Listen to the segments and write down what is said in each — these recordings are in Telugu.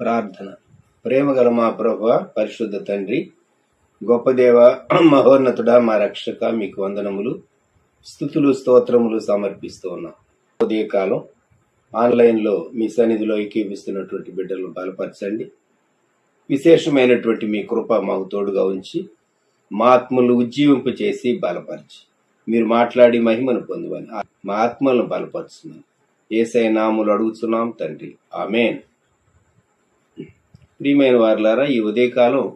ప్రార్థన. ప్రేమగల మా ప్రభువా, పరిశుద్ధ తండ్రి, గొప్ప దేవ, మహోన్నతుడా, మా రక్షక, మీకు వందనములు, స్తుతులు, స్తోత్రములు సమర్పిస్తూ ఉన్నాం. ఉదయకాలం ఆన్లైన్లో మీ సన్నిధిలో ఏకీపిస్తున్నటువంటి బిడ్డలను బలపరచండి. విశేషమైనటువంటి మీ కృప మాకు తోడుగా ఉంచి మా ఆత్మలు ఉజ్జీవింపు చేసి బలపరిచి మీరు మాట్లాడి మహిమను పొందువని మా ఆత్మలను బలపరుచున్నాం. యేసయ్య నామములో అడుగుతున్నాం తండ్రి, ఆమేన్. ప్రియమైన వారలారా, ఈ ఉదయకాలం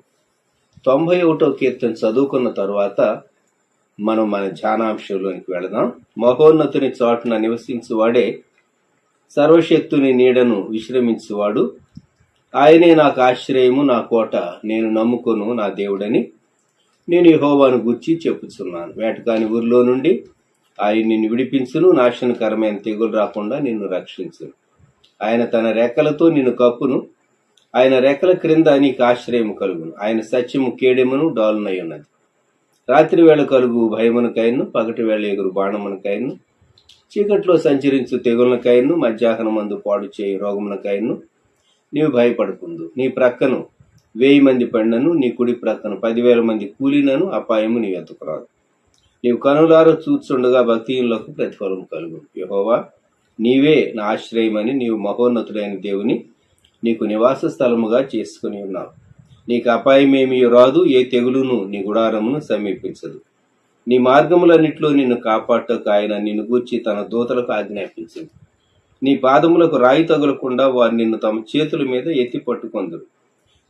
91వ కీర్తన చదువుకున్న తరువాత మనం మన ధ్యానాంశంలోనికి వెళదాం. మహోన్నతుని చోటున నివసించువాడే సర్వశక్తుని నీడను విశ్రమించువాడు. ఆయనే నాకు ఆశ్రయము, నా కోట, నేను నమ్ముకొను నా దేవుడని నేను యెహోవాను గూర్చి చెప్పుచున్నాను. వేటకాని ఊరిలో నుండి ఆయన నిన్ను విడిపించును, నాశనకరమైన తెగులు రాకుండా నిన్ను రక్షించును. ఆయన తన రెక్కలతో నిన్ను కప్పును, ఆయన రెక్కల క్రింద నీకు ఆశ్రయము కలుగును. ఆయన సత్యము కేడెమును డాలునై ఉన్నది. రాత్రి వేళ కలుగు భయమునకైను, పగటి వేళ ఎగురు బాణమునకైను, చీకట్లో సంచరించు తెగులకైను, మధ్యాహ్నమందు పాడు చేయు రోగమునకైను నీవు భయపడకుందు. నీ ప్రక్కను 1000 మంది పడినను, నీ కుడి ప్రక్కను 10,000 మంది కూలినను అపాయము నీ ఎత్తుకురాదు. నీవు కనులారా చూచుండగా భక్తిహీనులకు ప్రతిఫలం కలుగు. యెహోవా, నీవే నా ఆశ్రయమని నీవు మహోన్నతుడైన దేవుని నీకు నివాస స్థలముగా చేసుకుని ఉన్నావు. నీకు అపాయమేమీ రాదు, ఏ తెగులును నీ గుడారమును సమీపించదు. నీ మార్గములన్నిట్లో నిన్ను కాపాడటకు ఆయన నిన్ను గూర్చి తన దూతలకు ఆజ్ఞాపించింది. నీ పాదములకు రాయి తగులకుండా వారు నిన్ను తమ చేతుల మీద ఎత్తి పట్టుకొందురు.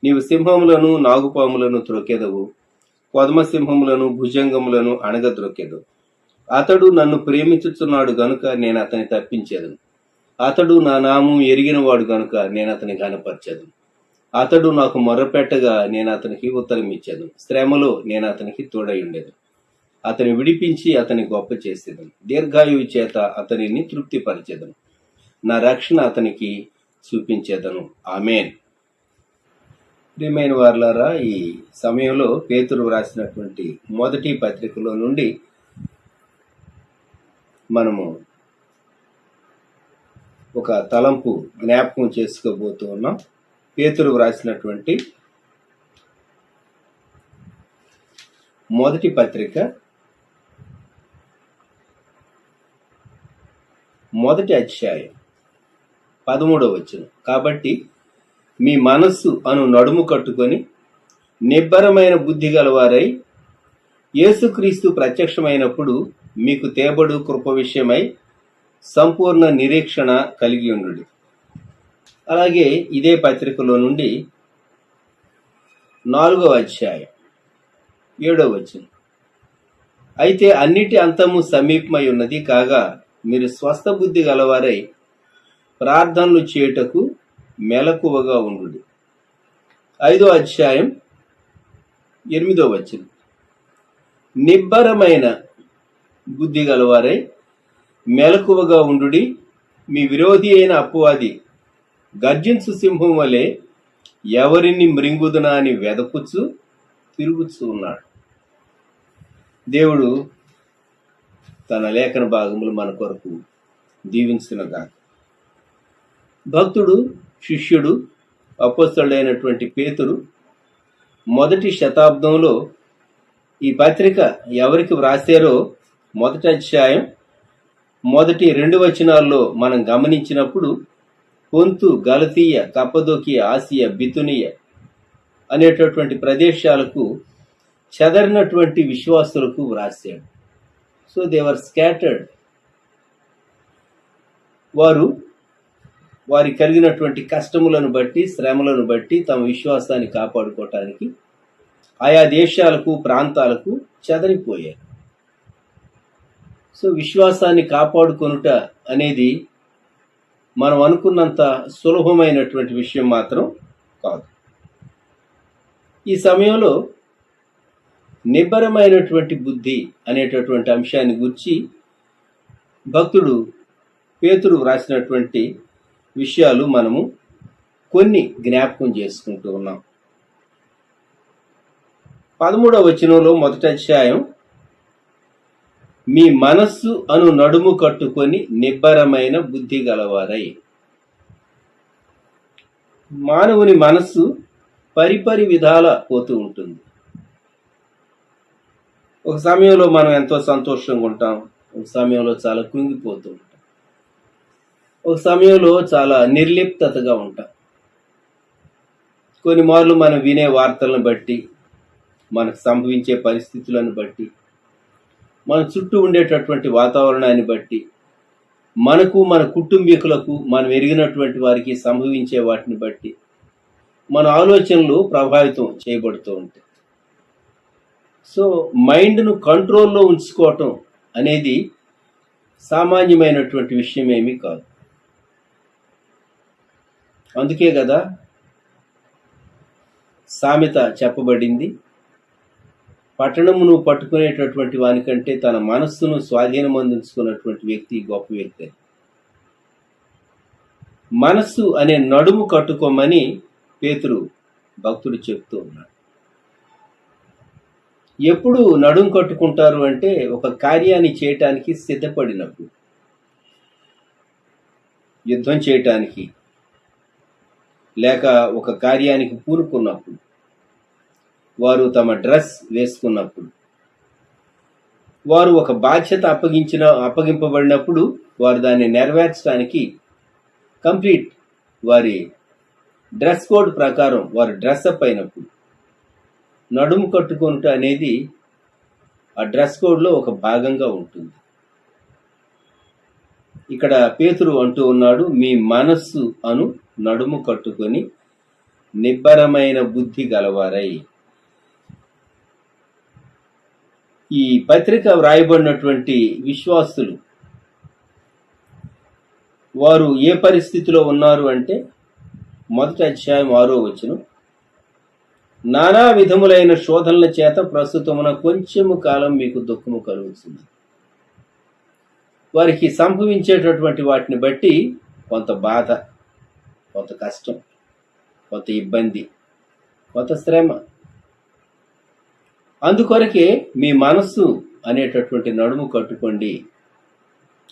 నీవు సింహములను నాగుపాములను త్రొక్కెదవు, కొదమ సింహములను భుజంగములను అణగద్రొక్కెదవు. అతడు నన్ను ప్రేమించుచున్నాడు గనుక నేను అతని తప్పించేదను. అతడు నా నామం ఎరిగినవాడు గనుక నేను అతని ఘనపరచెదను. అతడు నాకు మొర్రపెట్టగా నేను అతనికి ఉత్తరం ఇచ్చేదను. శ్రమలో నేను అతనికి తోడై ఉండేదను. అతని విడిపించి అతని గొప్ప చేసేదను. దీర్ఘాయువు చేత అతనిని తృప్తిపరిచేదను. నా రక్షణ అతనికి చూపించేదను. ఆమేన్. ప్రియమైన వారలారా, ఈ సమయంలో పేతురు రాసినటువంటి మొదటి పత్రికలో నుండి మనము ఒక తలంపు జ్ఞాపకం చేసుకోబోతూ ఉన్నాం. పేతురు రాసినటువంటి మొదటి పత్రిక మొదటి అధ్యాయం 13వ వచనం. కాబట్టి మీ మనస్సు అను నడుము కట్టుకొని నిబ్బరమైన బుద్ధి గలవారై యేసుక్రీస్తు ప్రత్యక్షమైనప్పుడు మీకు తేబడు కృప విషయమై సంపూర్ణ నిరీక్షణ కలిగి ఉండు. అలాగే ఇదే పత్రికలో నుండి 4వ అధ్యాయం 7వ వచనం. అయితే అన్నిటి అంతము సమీపమై ఉన్నది కాగా మీరు స్వస్థ బుద్ధి గలవారై ప్రార్థనలు చేయుటకు మెలకువగా ఉండు. 5వ అధ్యాయం 8వ వచనం. నిబ్బరమైన బుద్ధి గలవారై మెలకువగా ఉండుడి. మీ విరోధి అయిన అపవాది గర్జించు సింహం వలె ఎవరిని మృంగుదునా అని వెదకుచు తిరుగుచూ ఉన్నాడు. దేవుడు తన లేఖన భాగములు మన కొరకు దీవించునుగాక. భక్తుడు, శిష్యుడు, అపోస్తలుడైనటువంటి పేతురు మొదటి శతాబ్దంలో ఈ పత్రిక ఎవరికి వ్రాసారో మొదటి అధ్యాయం మొదటి 2 వచనాల్లో మనం గమనించినప్పుడు పొంతు, గలతీయ, కప్పదోకియ, ఆసియా, బితునియ అనేటటువంటి ప్రదేశాలకు చెదరినటువంటి విశ్వాసులకు వ్రాసాడు. So they were scattered. వారి కలిగినటువంటి కష్టములను బట్టి, శ్రమలను బట్టి తమ విశ్వాసాన్ని కాపాడుకోవటానికి ఆయా దేశాలకు, ప్రాంతాలకు చెదరిపోయారు. సో విశ్వాసాన్ని కాపాడుకొనుట అనేది మనం అనుకున్నంత సులభమైనటువంటి విషయం మాత్రం కాదు. ఈ సమయంలో నిబ్బరమైనటువంటి బుద్ధి అనేటటువంటి అంశాన్ని గురించి భక్తుడు పేతురు వ్రాసినటువంటి విషయాలు మనము కొన్ని జ్ఞాపకం చేసుకుంటూ ఉన్నాం. 13వ వచనంలో మొదటి అధ్యాయం, మీ మనస్సు అను నడుము కట్టుకొని నిబ్బరమైన బుద్ధి గలవారై. మానవుని మనస్సు పరిపరి విధాల పోతూ ఉంటుంది. ఒక సమయంలో మనం ఎంతో సంతోషంగా ఉంటాం, ఒక సమయంలో చాలా కృంగిపోతూ ఉంటాం, ఒక సమయంలో చాలా నిర్లిప్తతగా ఉంటాం. కొన్ని మార్లు మనం వినే వార్తలను బట్టి, మనకు సంభవించే పరిస్థితులను బట్టి, మన చుట్టూ ఉండేటటువంటి వాతావరణాన్ని బట్టి, మనకు మన కుటుంబీకులకు మనం ఎరిగినటువంటి వారికి సంభవించే వాటిని బట్టి మన ఆలోచనలు ప్రభావితం చేయబడుతూ ఉంటాయి. సో మైండ్ను కంట్రోల్లో ఉంచుకోవటం అనేది సామాన్యమైనటువంటి విషయం ఏమీ కాదు. అందుకే కదా సామెత చెప్పబడింది, పట్టణమును పట్టుకునేటటువంటి వానికంటే తన మనస్సును స్వాధీనం అందించుకున్నటువంటి వ్యక్తి గొప్ప వ్యక్తి. మనస్సు అనే నడుము కట్టుకోమని పేతురు భక్తుడు చెప్తూ ఉన్నాడు. ఎప్పుడు నడుము కట్టుకుంటారు అంటే ఒక కార్యాన్ని చేయటానికి సిద్ధపడినప్పుడు, యుద్ధం చేయటానికి లేక ఒక కార్యానికి పూనుకున్నప్పుడు, వారు తమ డ్రెస్ వేసుకున్నప్పుడు, వారు ఒక బాధ్యత అప్పగింపబడినప్పుడు వారు దాన్ని నెరవేర్చడానికి కంప్లీట్ వారి డ్రెస్ కోడ్ ప్రకారం వారు డ్రెస్అప్ అయినప్పుడు నడుము కట్టుకొనుట అనేది ఆ డ్రెస్ కోడ్లో ఒక భాగంగా ఉంటుంది. ఇక్కడ పేతురు అంటూ ఉన్నాడు, మీ మనస్సు అను నడుము కట్టుకొని నిబ్బరమైన బుద్ధి గలవారై. ఈ పత్రిక వ్రాయబడినటువంటి విశ్వాసులు వారు ఏ పరిస్థితిలో ఉన్నారు అంటే, మొదటి అధ్యాయం 6వ వచనం, నానా విధములైన శోధనల చేత ప్రస్తుతమున కొంచెము కాలం మీకు దుఃఖము కలుగుతుంది. వారికి సంభవించేటటువంటి వాటిని బట్టి కొంత బాధ, కొంత కష్టం, కొంత ఇబ్బంది, కొంత శ్రమ. అందుకొరకే మీ మనస్సు అనేటటువంటి నడుము కట్టుకోండి,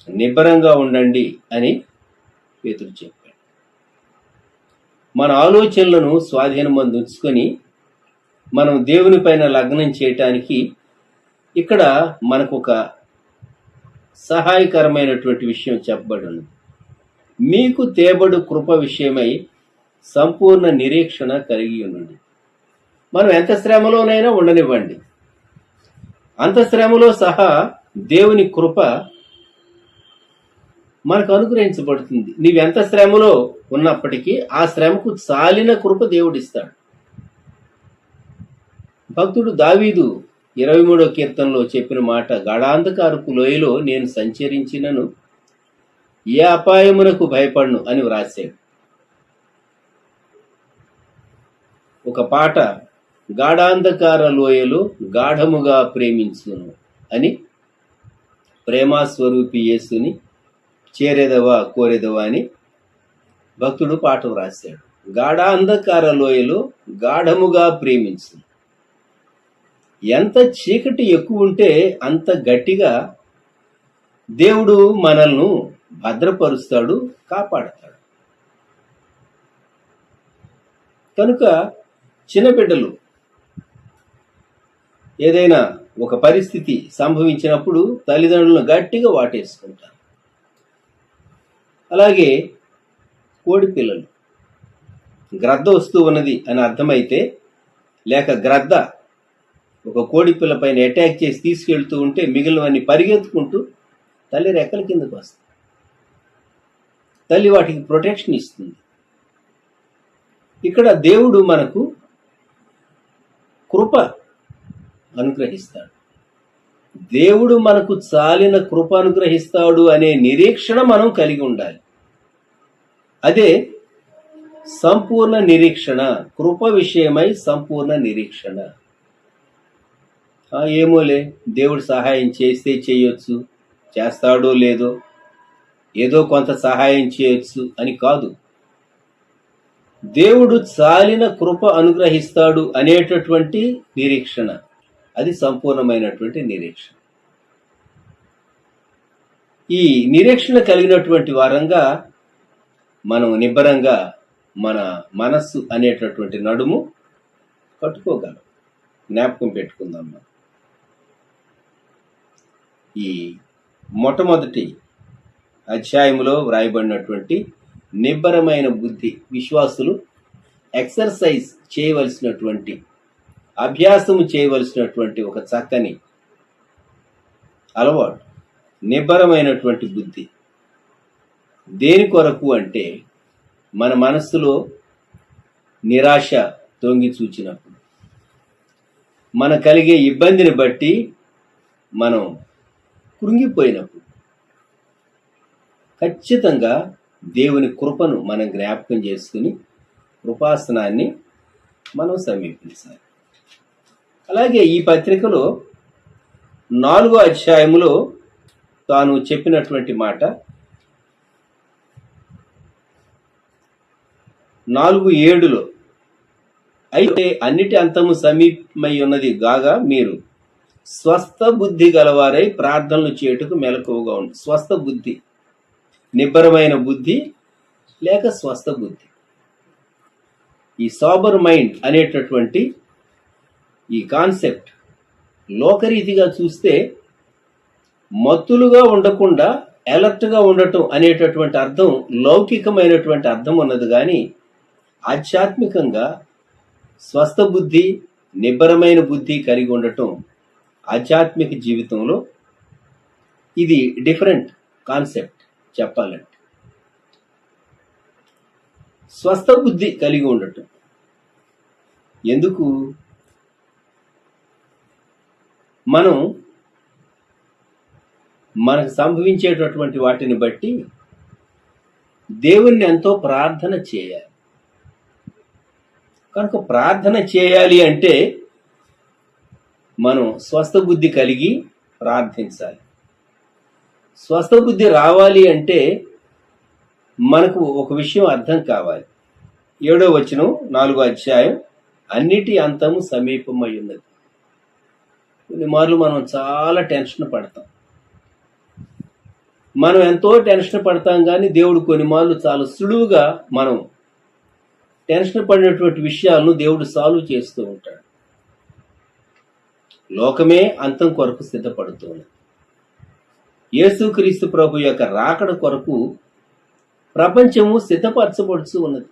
నిబ్బరంగా ఉండండి అని పేతురు చెప్పాడు. మన ఆలోచనలను స్వాధీనం ఉంచుకొని మనం దేవుని పైన లగ్నం చేయటానికి ఇక్కడ మనకు ఒక సహాయకరమైనటువంటి విషయం చెప్పబడి ఉంది. మీకు తేబడు కృప విషయమై సంపూర్ణ నిరీక్షణ కలిగి ఉండండి. మనం ఎంత శ్రమలోనైనా ఉండనివ్వండి, అంత శ్రమలో సహా దేవుని కృప మనకు అనుగ్రహించబడుతుంది. నీవెంత శ్రమలో ఉన్నప్పటికీ ఆ శ్రమకు చాలిన కృప దేవుడిస్తాడు. భక్తుడు దావీదు 23వ కీర్తనలో చెప్పిన మాట, గాఢాంధకారపు లోయలో నేను సంచరించినను ఏ అపాయమునకు భయపడను అని వ్రాసాడు. ఒక పాట, గాఢాంధకార లోయలో గాఢముగా ప్రేమించును అని ప్రేమాస్వరూపి యేసుని చేరేదవా కోరేదవా అని భక్తుడు పాట వ్రాసాడు. గాఢాంధకార లోయలో గాఢముగా ప్రేమించు. ఎంత చీకటి ఎక్కువ ఉంటే అంత గట్టిగా దేవుడు మనల్ని భద్రపరుస్తాడు, కాపాడతాడు. కనుక చిన్న బిడ్డలు ఏదైనా ఒక పరిస్థితి సంభవించినప్పుడు తల్లిదండ్రులను గట్టిగా వాటేసుకుంటారు. అలాగే కోడి పిల్లలు, గ్రద్ద వస్తూ ఉన్నది అని అర్థమైతే, లేక గ్రద్ద ఒక కోడి పిల్ల పైన అటాక్ చేసి తీసుకెళ్తూ ఉంటే మిగిలినవన్నీ పరిగెత్తుకుంటూ తల్లి రెక్కల కిందకు వస్తాయి. తల్లి వాటికి ప్రొటెక్షన్ ఇస్తుంది. ఇక్కడ దేవుడు మనకు కృప అనుగ్రహిస్తాడు. దేవుడు మనకు చాలిన కృప అనుగ్రహిస్తాడు అనే నిరీక్షణ మనం కలిగి ఉండాలి. అదే సంపూర్ణ నిరీక్షణ, కృప విషయమై సంపూర్ణ నిరీక్షణ. ఏమోలే, దేవుడు సహాయం చేస్తే చేయొచ్చు, చేస్తాడో లేదో, ఏదో కొంత సహాయం చేయొచ్చు అని కాదు. దేవుడు చాలిన కృప అనుగ్రహిస్తాడు అనేటటువంటి నిరీక్షణ, అది సంపూర్ణమైనటువంటి నిరీక్షణ. ఈ నిరీక్షణ కలిగినటువంటి వారంగా మనం నిబ్బరంగా మన మనస్సు అనేటటువంటి నడుము కట్టుకోగలం. జ్ఞాపకం పెట్టుకుందాం. మనం ఈ మొట్టమొదటి అధ్యాయంలో వ్రాయబడినటువంటి నిబ్బరమైన బుద్ధి విశ్వాసులు ఎక్సర్సైజ్ చేయవలసినటువంటి, అభ్యాసము చేయవలసినటువంటి ఒక చక్కని అలవాటు నిబ్బరమైనటువంటి బుద్ధి. దేని కొరకు అంటే మన మనస్సులో నిరాశ తొంగి చూచినప్పుడు, మన కలిగే ఇబ్బందిని బట్టి మనం కృంగిపోయినప్పుడు ఖచ్చితంగా దేవుని కృపను మనం జ్ఞాపకం చేసుకుని కృపాసనాన్ని మనం సమీపించాలి. అలాగే ఈ పత్రికలో 4వ అధ్యాయములో తాను చెప్పినటువంటి మాట 4:7 అయితే అన్నిటి అంతము సమీపమై ఉన్నది గాగా మీరు స్వస్థ బుద్ధి గలవారై ప్రార్థనలు చేయుటకు మెలకువగా ఉండు. స్వస్థ బుద్ధి, నిబ్బరమైన బుద్ధి లేక స్వస్థ బుద్ధి. ఈ సాబర్ మైండ్ అనేటటువంటి ఈ కాన్సెప్ట్ లోకరీతిగా చూస్తే మత్తులుగా ఉండకుండా అలర్ట్గా ఉండటం అనేటటువంటి అర్థం లౌకికమైనటువంటి అర్థం ఉన్నది. కానీ ఆధ్యాత్మికంగా స్వస్థ బుద్ధి, నిబ్బరమైన బుద్ధి కలిగి ఉండటం ఆధ్యాత్మిక జీవితంలో ఇది డిఫరెంట్ కాన్సెప్ట్. చెప్పాలంటే స్వస్థ బుద్ధి కలిగి ఉండటం ఎందుకు? మనం మనకు సంభవించేటటువంటి వాటిని బట్టి దేవుణ్ణి ఎంతో ప్రార్థన చేయాలి. కనుక ప్రార్థన చేయాలి అంటే మనం స్వస్థ బుద్ధి కలిగి ప్రార్థించాలి. స్వస్థ బుద్ధి రావాలి అంటే మనకు ఒక విషయం అర్థం కావాలి. 7వ వచనం 4వ అధ్యాయం, అన్నిటి అంతము సమీపమై ఉన్నది. కొన్ని మార్లు మనం చాలా టెన్షన్ పడతాం. మనం ఎంతో టెన్షన్ పడతాం, కానీ దేవుడు కొన్ని మార్లు చాలా సులువుగా మనం టెన్షన్ పడినటువంటి విషయాలను దేవుడు సాల్వ్ చేస్తూ ఉంటాడు. లోకమే అంతం కొరకు సిద్ధపడుతూ ఉన్నది. యేసుక్రీస్తు ప్రభు యొక్క రాకడ కొరకు ప్రపంచము సిద్ధపరచబడుతూ ఉన్నది.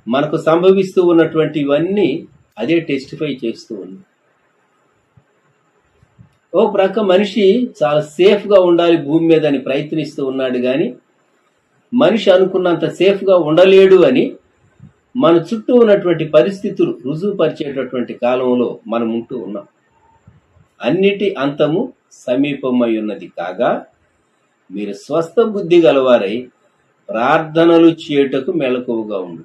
మనకు సంభవిస్తూ ఉన్నటువంటి ఇవన్నీ అదే టెస్టిఫై చేస్తూ ఉంది. ఓ ప్రక్క మనిషి చాలా సేఫ్గా ఉండాలి భూమి మీద అని ప్రయత్నిస్తూ ఉన్నాడు, కానీ మనిషి అనుకున్నంత సేఫ్గా ఉండలేడు అని మన చుట్టూ ఉన్నటువంటి పరిస్థితులు రుజువుపరిచేటటువంటి కాలంలో మనం ఉంటూ ఉన్నాం. అన్నిటి అంతము సమీపమై ఉన్నది కాగా మీరు స్వస్థ బుద్ధి గలవారై ప్రార్థనలు చేయుటకు మెలకువగా ఉండు.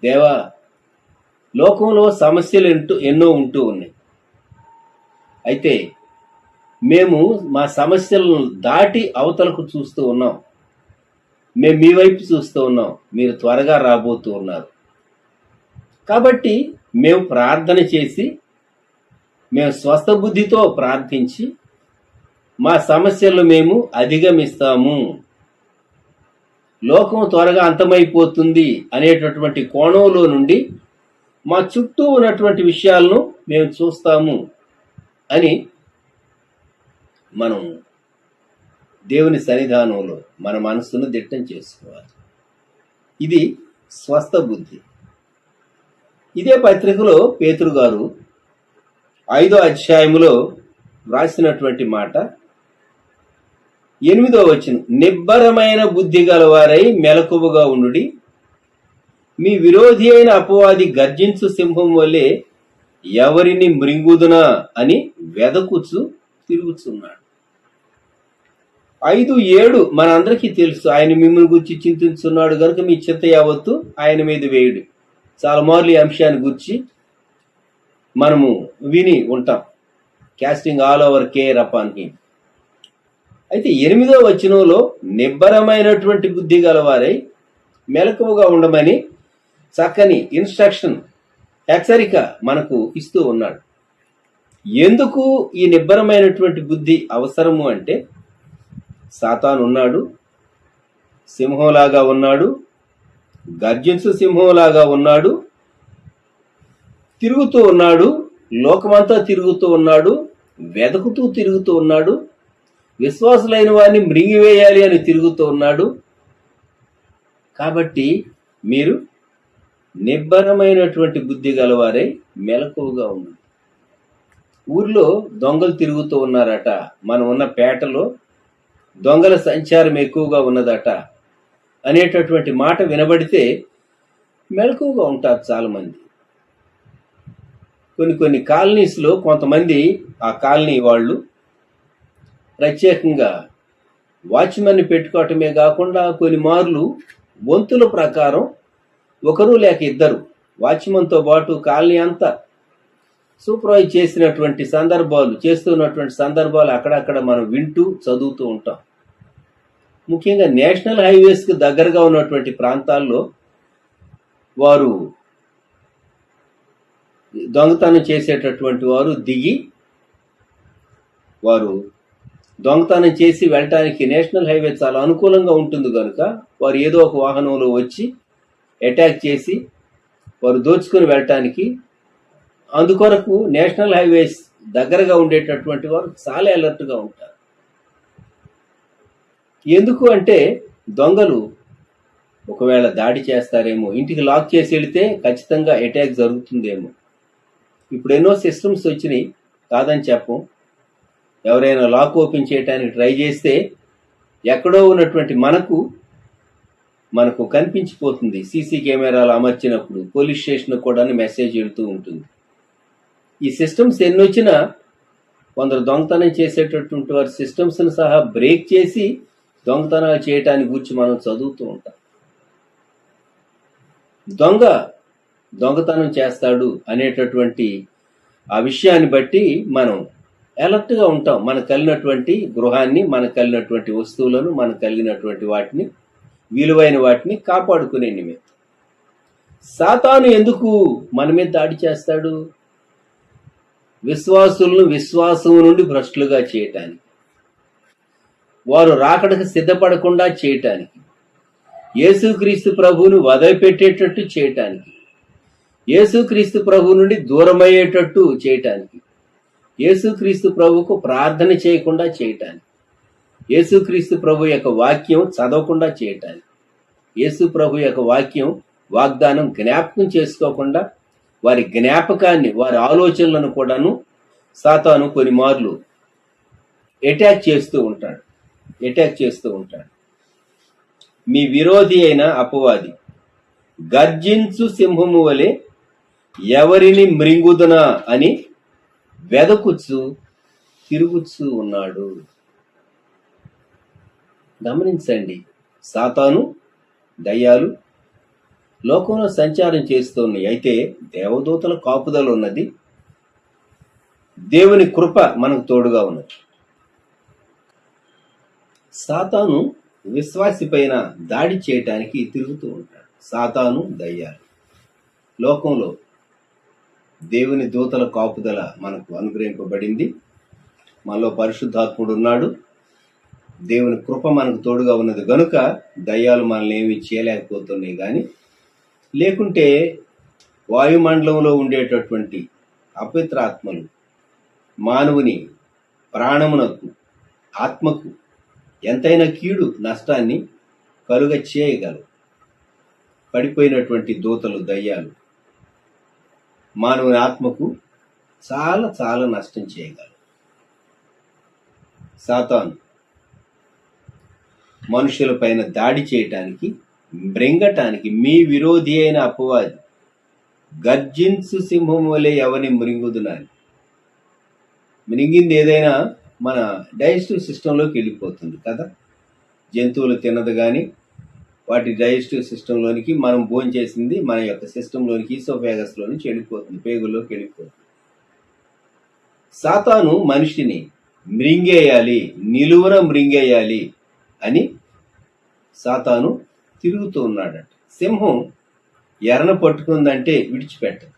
దేవా, లోకంలో సమస్యలు ఎన్నో ఉంటూ ఉన్నాయి. అయితే మేము మా సమస్యలను దాటి అవతలకు చూస్తూ ఉన్నాం. మేము మీ వైపు చూస్తూ ఉన్నాం. మీరు త్వరగా రాబోతూ ఉన్నారు. కాబట్టి మేము ప్రార్థన చేసి, మేము స్వస్థ బుద్ధితో ప్రార్థించి మా సమస్యలను మేము అధిగమిస్తాము. లోకం త్వరగా అంతమైపోతుంది అనేటటువంటి కోణంలో నుండి మా చుట్టూ ఉన్నటువంటి విషయాలను మేము చూస్తాము అని మనం దేవుని సన్నిధానంలో మన మనస్సును దిట్టం చేసుకోవాలి. ఇది స్వస్థ బుద్ధి. ఇదే పత్రికలో పేతురు గారు 5వ అధ్యాయములో వ్రాసినటువంటి మాట 8వ వచనం, నిబ్బరమైన బుద్ధి గలవారై మెలకువగా ఉండుడి, మీ విరోధి అయిన అపవాది గర్జించు సింహం వలె ఎవరిని మృంగుదునా అని వెదకుచు తిరుగుతున్నాడు. 5:7 మనందరికీ తెలుసు. ఆయన మిమ్మల్ని గురించి చింతిస్తున్నాడు కనుక మీ చింత యావత్తు ఆయన మీద వేయుడు. చాలా మార్లు ఈ అంశాన్ని గురించి మనము విని ఉంటాం. Casting all over care upon him. అయితే 8వ వచనంలో నిబ్బరమైనటువంటి బుద్ధి గలవారై మెలకువగా ఉండమని చక్కని ఇన్స్ట్రక్షన్, హెచ్చరిక మనకు ఇస్తూ ఉన్నాడు. ఎందుకు ఈ నిబ్బరమైనటువంటి బుద్ధి అవసరము అంటే, సాతాను ఉన్నాడు, సింహంలాగా ఉన్నాడు, గర్జించు సింహంలాగా ఉన్నాడు, తిరుగుతూ ఉన్నాడు, లోకమంతా తిరుగుతూ ఉన్నాడు, వెతుకుతూ తిరుగుతూ ఉన్నాడు, విశ్వాసులైన వారిని మృంగివేయాలి అని తిరుగుతూ ఉన్నాడు. కాబట్టి మీరు నిబ్బరమైనటువంటి బుద్ధి గలవారై మెలకువగా ఉన్నారు. ఊర్లో దొంగలు తిరుగుతూ ఉన్నారట, మనం ఉన్న పేటలో దొంగల సంచారం ఎక్కువగా ఉన్నదట అనేటటువంటి మాట వినబడితే మెలకువగా ఉంటారు చాలా మంది. కొన్ని కాలనీస్లో కొంతమంది ఆ కాలనీ వాళ్ళు ప్రత్యేకంగా వాచ్మెన్ని పెట్టుకోవటమే కాకుండా కొన్ని మార్లు వంతుల ప్రకారం ఒకరు లేక ఇద్దరు వాచ్మెన్తో పాటు కాలనీ అంతా సూపర్వైజ్ చేస్తున్నటువంటి సందర్భాలు అక్కడక్కడ మనం వింటూ చదువుతూ ఉంటాం. ముఖ్యంగా నేషనల్ హైవేస్కి దగ్గరగా ఉన్నటువంటి ప్రాంతాల్లో వారు దొంగతనం చేసేటటువంటి వారు దిగి వారు దొంగతనం చేసి వెళ్ళటానికి నేషనల్ హైవే చాలా అనుకూలంగా ఉంటుంది కనుక వారు ఏదో ఒక వాహనంలో వచ్చి అటాక్ చేసి వారు దోచుకుని వెళ్ళటానికి, అందుకొరకు నేషనల్ హైవేస్ దగ్గరగా ఉండేటటువంటి వారు చాలా అలర్ట్గా ఉంటారు. ఎందుకు అంటే దొంగలు ఒకవేళ దాడి చేస్తారేమో, ఇంటికి లాక్ చేసి వెళితే ఖచ్చితంగా అటాక్ జరుగుతుందేమో. ఇప్పుడు ఎన్నో సిస్టమ్స్ వచ్చినాయి, కాదని చెప్పం. ఎవరైనా లాక్ ఓపెన్ చేయడానికి ట్రై చేస్తే ఎక్కడో ఉన్నటువంటి మనకు కనిపించిపోతుంది. సీసీ కెమెరాలు అమర్చినప్పుడు పోలీస్ స్టేషన్ కూడా మెసేజ్ వెళ్తూ ఉంటుంది. ఈ సిస్టమ్స్ ఎన్ని వచ్చినా కొందరు దొంగతనం చేసేటటువంటి వారి సిస్టమ్స్ని సహా బ్రేక్ చేసి దొంగతనాలు చేయటానికి గురించి మనం చదువుతూ ఉంటాం. దొంగతనం చేస్తాడు అనేటటువంటి ఆ విషయాన్ని బట్టి మనం అలర్ట్గా ఉంటాం. మనకు కలిగినటువంటి గృహాన్ని, మనకు కలిగినటువంటి వస్తువులను, మనకు కలిగినటువంటి వాటిని, విలువైన వాటిని కాపాడుకునే నిమిత్తం. సాతాను ఎందుకు మన మీద దాడి చేస్తాడు? విశ్వాసులను విశ్వాసం నుండి భ్రష్టులుగా చేయటానికి, వారు రాకడకు సిద్ధపడకుండా చేయటానికి, యేసుక్రీస్తు ప్రభువును వదిలిపెట్టేటట్టు చేయటానికి, యేసుక్రీస్తు ప్రభు నుండి దూరమయ్యేటట్టు చేయటానికి, యేసుక్రీస్తు ప్రభుకు ప్రార్థన చేయకుండా చేయటానికి, యేసుక్రీస్తు ప్రభు యొక్క వాక్యం చదవకుండా చేయటానికి, యేసు ప్రభు యొక్క వాక్యం వాగ్దానం జ్ఞాపకం చేసుకోకుండా వారి జ్ఞాపకాన్ని, వారి ఆలోచనలను కూడాను సాతాను కొన్ని మార్లు అటాక్ చేస్తూ ఉంటాడు. మీ విరోధి అయిన అపవాది గర్జించు సింహము వలె ఎవరిని మృంగుదునా అని వెదకుచ్చు తిరుగుచ్చు ఉన్నాడు. గమనించండి, సాతాను, దయ్యాలు లోకంలో సంచారం చేస్తున్నాయి. అయితే దేవదూతల కాపుదల ఉన్నది, దేవుని కృప మనకు తోడుగా ఉన్నది. సాతాను విశ్వాసి పైన దాడి చేయటానికి తిరుగుతూ ఉంటాడు. సాతాను, దయ్యాలు. లోకంలో దేవుని దూతల కాపుదల మనకు అనుగ్రహింపబడింది. మనలో పరిశుద్ధాత్ముడు ఉన్నాడు, దేవుని కృప మనకు తోడుగా ఉన్నది గనుక దయ్యాలు మనల్ని ఏమి చేయలేకపోతున్నాయి. కానీ లేకుంటే వాయుమండలంలో ఉండేటటువంటి అపవిత్రాత్మలు మానవుని ప్రాణమునకు, ఆత్మకు ఎంతైనా కీడు, నష్టాన్ని కలుగ చేయగలవు. పడిపోయినటువంటి దూతలు, దయ్యాలు మానవుని ఆత్మకు చాలా చాలా నష్టం చేయగలవు. సాతాను మనుషుల పైన దాడి చేయటానికి, మృంగటానికి మీ విరోధి అయిన అపవాది గర్జించు సింహం వలె ఎవరిని మృంగుదునని. మృంగింది ఏదైనా మన డైజెస్టివ్ సిస్టంలోకి వెళ్ళిపోతుంది కదా. జంతువులు తిన్నది కానీ వాటి డైజెస్టివ్ సిస్టంలోనికి, మనం భోజనం చేసింది మన యొక్క సిస్టంలోనికి, ఈసోఫాగస్లో నుంచి వెళ్ళిపోతుంది, పేగుల్లోకి వెళ్ళిపోతుంది. సాతాను మనిషిని మృంగేయాలి, నిలువున మృంగేయాలి అని సాతాను తిరుగుతూ ఉన్నాడట. సింహం ఎరన పట్టుకుందంటే విడిచిపెట్టదు.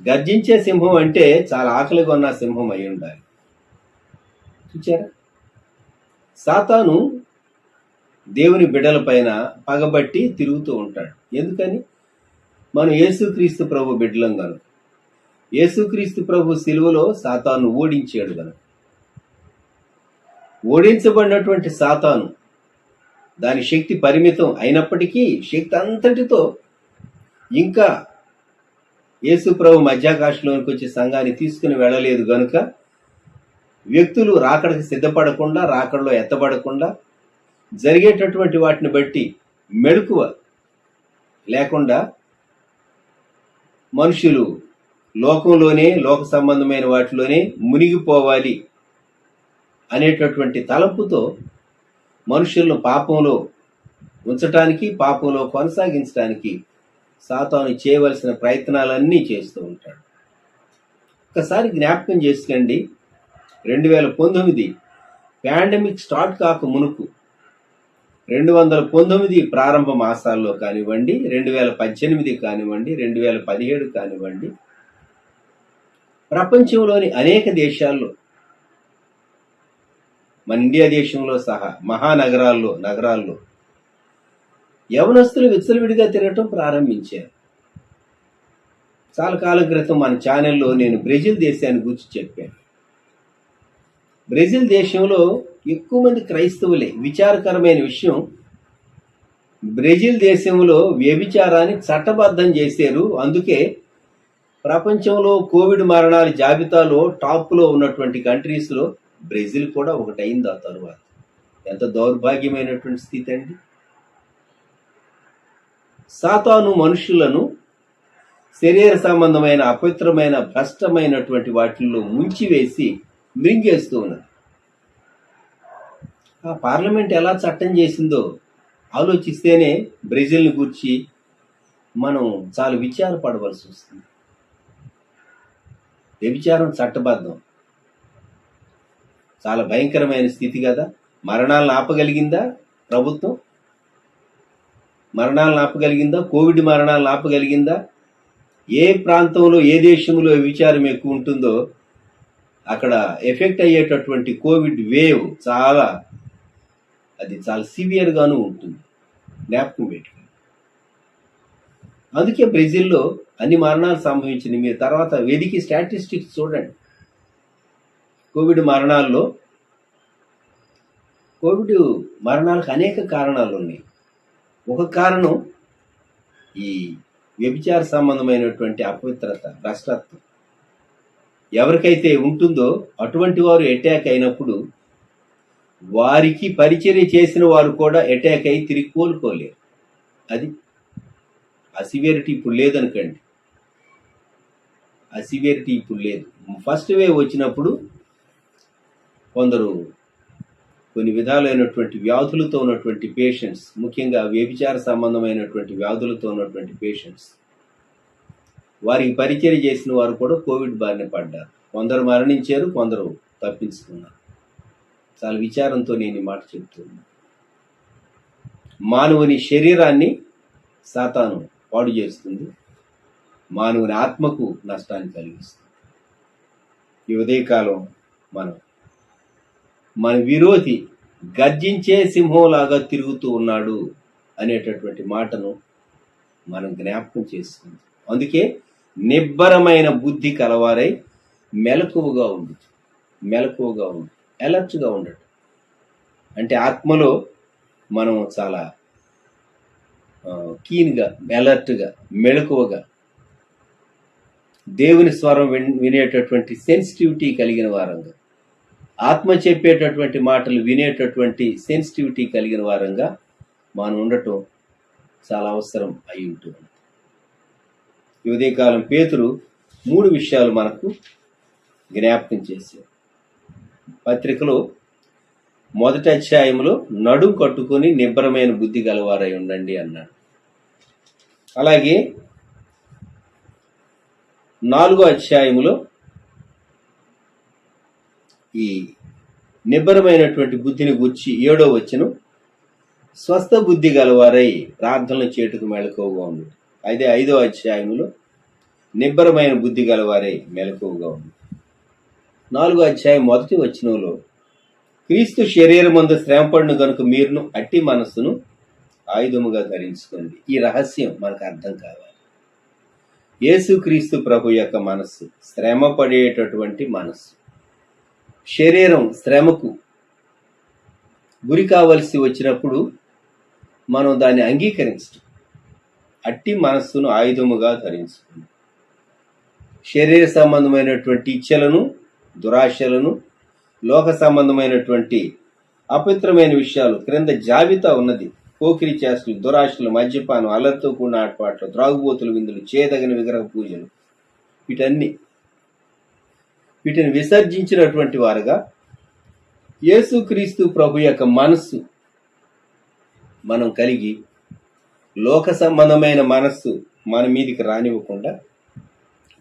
గర్జించే సింహం అంటే చాలా ఆకలిగా ఉన్న సింహం అయి ఉండాలి. చూచారా? సాతాను దేవుని బిడ్డల పైన పగబట్టి తిరుగుతూ ఉంటాడు. ఎందుకని? మనం యేసుక్రీస్తు ప్రభు బిడ్డలం కనుక. యేసుక్రీస్తు ప్రభు సిలువలో సాతాను ఓడించాడు కనుక. ఓడించబడినటువంటి సాతాను దాని శక్తి పరిమితం అయినప్పటికీ శక్తి అంతటితో ఇంకా యేసు ప్రభు మధ్యాకాశంలోనికి వచ్చి సంఘాన్ని తీసుకుని వెళ్ళలేదు గనుక వ్యక్తులు రాకడకి సిద్ధపడకుండా, రాకడలో ఎత్తబడకుండా, జరిగేటటువంటి వాటిని బట్టి మెలకువ లేకుండా మనుషులు లోకంలోనే, లోక సంబంధమైన వాటిలోనే మునిగిపోవాలి అనేటటువంటి తలంపుతో మనుషులను పాపంలో ఉంచటానికి, పాపంలో కొనసాగించడానికి సాతాను చేయవలసిన ప్రయత్నాలన్నీ చేస్తూ ఉంటాడు. ఒకసారి జ్ఞాపకం చేసుకోండి, 2019 పాండమిక్ స్టార్ట్ కాక మునుపు 219 ప్రారంభ మాసాల్లో కానివ్వండి, 2018 కానివ్వండి, 2017 కానివ్వండి, ప్రపంచంలోని అనేక దేశాల్లో, మన ఇండియా దేశంలో సహా నగరాల్లో యవనస్తులు విచ్చలవిడిగా తిరగటం ప్రారంభించారు. చాలా కాలం క్రితం మన ఛానల్లో నేను బ్రెజిల్ దేశాన్ని గురించి చెప్పాను. బ్రెజిల్ దేశంలో ఎక్కువ మంది క్రైస్తవులే. విచారకరమైన విషయం, బ్రెజిల్ దేశంలో వ్యభిచారాన్ని చట్టబద్ధం చేశారు. అందుకే ప్రపంచంలో కోవిడ్ మరణాల జాబితాలో టాప్లో ఉన్నటువంటి కంట్రీస్లో బ్రెజిల్ కూడా ఒకటైంది. ఆ తరువాత ఎంత దౌర్భాగ్యమైనటువంటి స్థితి అండి. సాతాను మనుషులను శరీర సంబంధమైన అపవిత్రమైన భ్రష్టమైనటువంటి వాటిల్లో ముంచివేసి మృంగేస్తూ ఉన్నది. ఆ పార్లమెంట్ ఎలా చట్టం చేసిందో ఆలోచిస్తేనే బ్రెజిల్ని గురించి మనం చాలా విచారపడవలసి వస్తుంది. వ్యభిచారం చట్టబద్ధం, చాలా భయంకరమైన స్థితి కదా. మరణాలను ఆపగలిగిందా ప్రభుత్వం? మరణాలను ఆపగలిగిందా? కోవిడ్ మరణాలను ఆపగలిగిందా? ఏ ప్రాంతంలో, ఏ దేశంలో విచారం ఎక్కువ ఉంటుందో అక్కడ ఎఫెక్ట్ అయ్యేటటువంటి కోవిడ్ వేవ్ చాలా సివియర్గాను ఉంటుంది. జ్ఞాపకం పెట్టుకుని. అందుకే బ్రెజిల్లో అన్ని మరణాలు సంభవించినాయి. మీరు తర్వాత వెదికి స్టాటిస్టిక్స్ చూడండి. కోవిడ్ మరణాలకు అనేక కారణాలు ఉన్నాయి. ఒక కారణం ఈ వ్యభిచార సంబంధమైనటువంటి అపవిత్రత, భ్రష్టత్వం. ఎవరికైతే ఉంటుందో అటువంటి వారు అటాక్ అయినప్పుడు వారికి పరిచర్య చేసిన వారు కూడా అటాక్ అయి తిరిగి కోలుకోలేరు. అది ఆ సివియరిటీ ఇప్పుడు లేదనుకోండి. ఆ సివియరిటీ ఇప్పుడు లేదు. ఫస్ట్ వేవ్ వచ్చినప్పుడు కొన్ని విధాలైనటువంటి వ్యాధులతో ఉన్నటువంటి పేషెంట్స్, ముఖ్యంగా వ్యభిచార సంబంధమైనటువంటి వ్యాధులతో ఉన్నటువంటి పేషెంట్స్, వారికి పరిచర్య చేసిన వారు కూడా కోవిడ్ బారిన పడ్డారు. కొందరు మరణించారు, కొందరు తప్పించుకున్నారు. చాలా విచారంతో నేను ఈ మాట చెప్తున్నాను. మానవుని శరీరాన్ని సాతాను పాడు చేస్తుంది, మానవుని ఆత్మకు నష్టాన్ని కలిగిస్తుంది. ఈ ఉదయకాలం మన విరోధి గర్జించే సింహంలాగా తిరుగుతూ ఉన్నాడు అనేటటువంటి మాటను మనం జ్ఞాపకం చేసుకుంది. అందుకే నిబ్బరమైన బుద్ధి కలవారై మెలకువగా ఉండు, అలర్ట్గా ఉండటం. అంటే ఆత్మలో మనం చాలా కీన్గా, అలర్ట్గా, మెలకువగా, దేవుని స్వరం వినేటటువంటి సెన్సిటివిటీ కలిగిన వారంగా, ఆత్మ చెప్పేటటువంటి మాటలు వినేటటువంటి సెన్సిటివిటీ కలిగిన వారంగా మనం ఉండటం చాలా అవసరం అయి ఉంటుంది. ఈ ఉదయకాలం పేతురు 3 విషయాలు మనకు జ్ఞాపకం చేశారు. పత్రికలో 1వ అధ్యాయంలో నడుం కట్టుకొని నిబ్బరమైన బుద్ధి గలవారై ఉండండి అన్నాడు. అలాగే 4వ అధ్యాయంలో ఈ నిబ్బరమైనటువంటి బుద్ధిని గూర్చి 7వ వచనం, స్వస్థ బుద్ధి గలవారై ప్రార్థనలు చేటుకు మెలకువగా ఉండు. అయితే 5వ అధ్యాయంలో నిబ్బరమైన బుద్ధి గలవారై మెలకువగా ఉండు. 4వ అధ్యాయం 1వ వచనంలో క్రీస్తు శరీరమందు శ్రమపడును గనుక మీరును అట్టి మనస్సును ఆయుధముగా ధరించుకోండి. ఈ రహస్యం మనకు అర్థం కావాలి. యేసుక్రీస్తు ప్రభు యొక్క మనస్సు శ్రమ పడేటటువంటి మనస్సు. శరీరం శ్రమకు గురి కావలసి వచ్చినప్పుడు మనం దాన్ని అంగీకరించడం. అట్టి మనస్సును ఆయుధముగా ధరించుకోండి. శరీర సంబంధమైనటువంటి ఇచ్చలను, దురాశలను, లోక సంబంధమైనటువంటి అపవిత్రమైన విషయాలు క్రింద జాబితా ఉన్నది. పోకిరి చేష్టలు, దురాశలు, మద్యపానం, అల్లరితో కూడిన ఆటపాటలు, త్రాగుబోతులు, విందులు, చేయదగిన విగ్రహ పూజలు, వీటిని విసర్జించినటువంటి వారుగా యేసుక్రీస్తు ప్రభు యొక్క మనస్సు మనం కలిగి లోక సంబంధమైన మనస్సు మన మీదికి రానివ్వకుండా,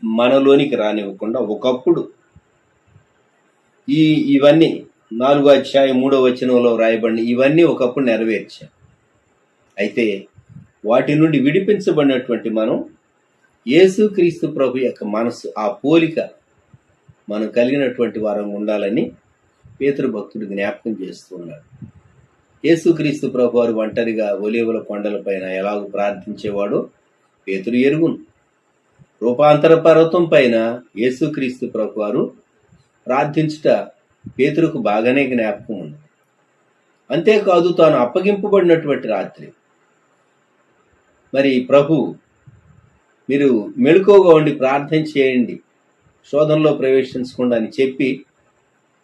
మనలోనికి రానివ్వకుండా ఒకప్పుడు ఇవన్నీ 4వ అధ్యాయం 3వ వచనంలో రాయబడిన ఇవన్నీ ఒకప్పుడు నెరవేర్చాం. అయితే వాటి నుండి విడిపించబడినటువంటి మనం యేసుక్రీస్తు ప్రభు యొక్క మనస్సు, ఆ పోలిక మనం కలిగినటువంటి వారం ఉండాలని పేతురు భక్తుడు జ్ఞాపకం చేస్తున్నాడు. యేసుక్రీస్తు ప్రభు వారు ఒంటరిగా ఒలీవల కొండలపైన ఎలాగో ప్రార్థించేవాడో పేతురు ఎరుగును. రూపాంతర పర్వతం పైన యేసుక్రీస్తు ప్రభు వారు ప్రార్థించుట పేతురుకు బాగానే జ్ఞాపకం ఉంది. అంతేకాదు, తాను అప్పగింపబడినటువంటి రాత్రి మరి ప్రభు మీరు మెళుకువగా ఉండి ప్రార్థన చేయండి, శోధనలో ప్రవేశించకుండా అని చెప్పి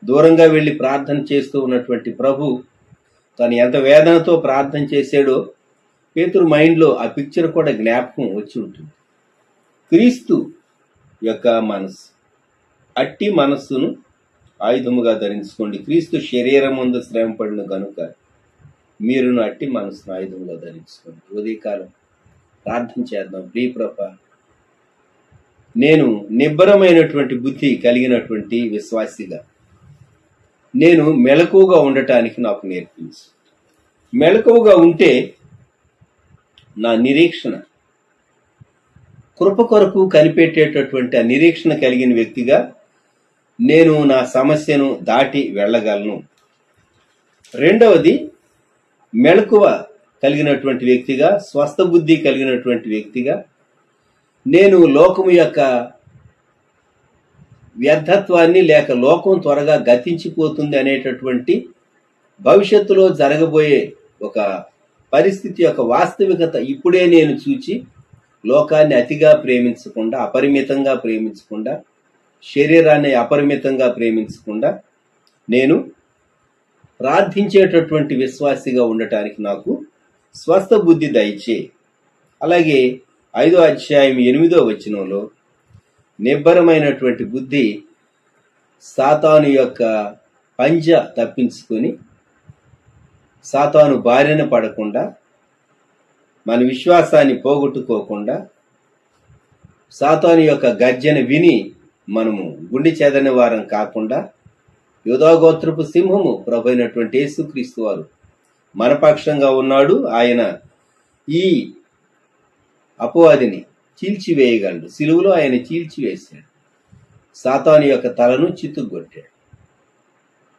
దూరంగా వెళ్ళి ప్రార్థన చేస్తూ ఉన్నటువంటి ప్రభు తను ఎంత వేదనతో ప్రార్థన చేశాడో పేతురు మైండ్లో ఆ పిక్చర్ కూడా జ్ఞాపకం వచ్చి ఉంటుంది. క్రీస్తు యొక్క మనస్సు, అట్టి మనస్సును ఆయుధముగా ధరించుకోండి. క్రీస్తు శరీరం ముందు శ్రమ పడిన కనుక మీరును అట్టి మనస్సును ఆయుధముగా ధరించుకోండి. ఉదయకాలం ప్రార్థన చేద్దాం. ప్రియ ప్రభా, నేను నిబ్బరమైనటువంటి బుద్ధి కలిగినటువంటి విశ్వాసిగా నేను మెలకువగా ఉండటానికి నాకు నేర్పించు. మెలకువగా ఉంటే నా నిరీక్షణ కృప కొరకు కనిపెట్టేటటువంటి ఆ నిరీక్షణ కలిగిన వ్యక్తిగా నేను నా సమస్యను దాటి వెళ్ళగలను. రెండవది, మెలకువ కలిగినటువంటి వ్యక్తిగా, స్వస్థ బుద్ధి కలిగినటువంటి వ్యక్తిగా నేను లోకము యొక్క వ్యర్థత్వాన్ని, లేక లోకం త్వరగా గతించిపోతుంది అనేటటువంటి భవిష్యత్తులో జరగబోయే ఒక పరిస్థితి యొక్క వాస్తవికత ఇప్పుడే నేను చూచి లోకాన్ని అతిగా ప్రేమించకుండా, అపరిమితంగా ప్రేమించకుండా, శరీరాన్ని అపరిమితంగా ప్రేమించకుండా నేను ప్రార్థించేటటువంటి విశ్వాసిగా ఉండటానికి నాకు స్వస్థ బుద్ధి దయచే. అలాగే 5వ అధ్యాయం 8వ వచనంలో నిబ్బరమైనటువంటి బుద్ధి సాతాను యొక్క పంజా తప్పించుకొని సాతాను బారిన పడకుండా, మన విశ్వాసాన్ని పోగొట్టుకోకుండా, సాతాను యొక్క గర్జన విని మనము గుండె చెదరని వారం కాకుండా, యూదాగోత్రపు సింహము ప్రభు అయినటువంటి యేసుక్రీస్తు వారు మన పక్షంగా ఉన్నాడు. ఆయన ఈ అపవాదిని చీల్చివేయగలడు. సిలువలో ఆయన చీల్చివేశాడు. సాతాను యొక్క తలను చితుగ్గొట్టాడు.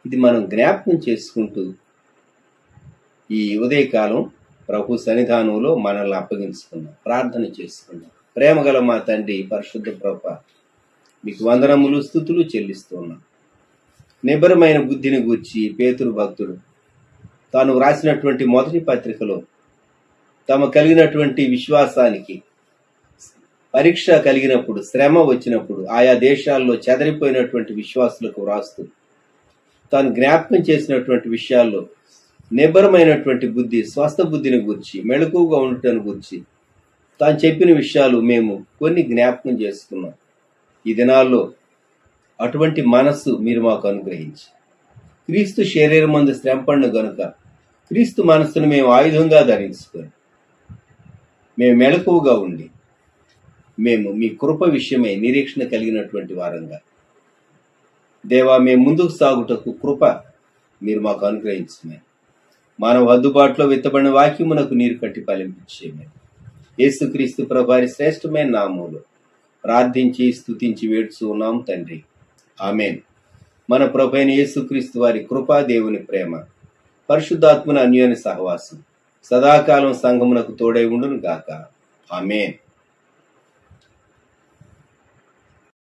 ఇది మనం జ్ఞాపకం చేసుకుంటూ ఈ ఉదయకాలం ప్రభు సన్నిధానంలో మనల్ని అప్పగించుకుందాం, ప్రార్థన చేసుకుందాం. ప్రేమగల మా తండ్రి, పరిశుద్ధ ప్రభు, మీకు వందనములు, స్తుతులు చెల్లిస్తున్నాం. నిబ్బరమైన బుద్ధిని గూర్చి పేతురు భక్తుడు తాను వ్రాసినటువంటి మొదటి పత్రికలో తమ కలిగినటువంటి విశ్వాసానికి పరీక్ష కలిగినప్పుడు, శ్రమ వచ్చినప్పుడు ఆయా దేశాల్లో చెదరిపోయినటువంటి విశ్వాసులకు వ్రాస్తూ తాను జ్ఞాపకం చేసినటువంటి విషయాల్లో నిబ్బరమైనటువంటి బుద్ధి, స్వస్థ బుద్ధిని గూర్చి, మెళకువగా ఉండటాన్ని గూర్చి తాను చెప్పిన విషయాలు మేము కొన్ని జ్ఞాపకం చేసుకున్నాం. ఈ దినాల్లో అటువంటి మనస్సు మీరు మాకు అనుగ్రహించి, క్రీస్తు శరీరమందు శ్రమపడిన గనుక క్రీస్తు మనస్సును మేము ఆయుధంగా ధరించుకొని మేము మెళకువగా ఉండి మేము మీ కృప విషయమై నిరీక్షణ కలిగినటువంటి వారంగా దేవా మేము ముందుకు సాగుటకు కృప మీరు మాకు అనుగ్రహించమే. మానవ అందుబాటులో విత్తబడిన వాక్యమునకు నీరు కట్టి ఫలించేమే. యేసుక్రీస్తు ప్రభువారి శ్రేష్టమైన నామములో ప్రార్థించి స్తుతించి వేడుచు ఉన్నాం తండ్రి. ఆమేన్. మన ప్రభువైన యేసుక్రీస్తు వారి కృపా, దేవుని ప్రేమ, పరిశుద్ధాత్మన అన్యోన్య సహవాసం సదాకాలం సంఘమునకు తోడై ఉండును గాక. ఆమేన్.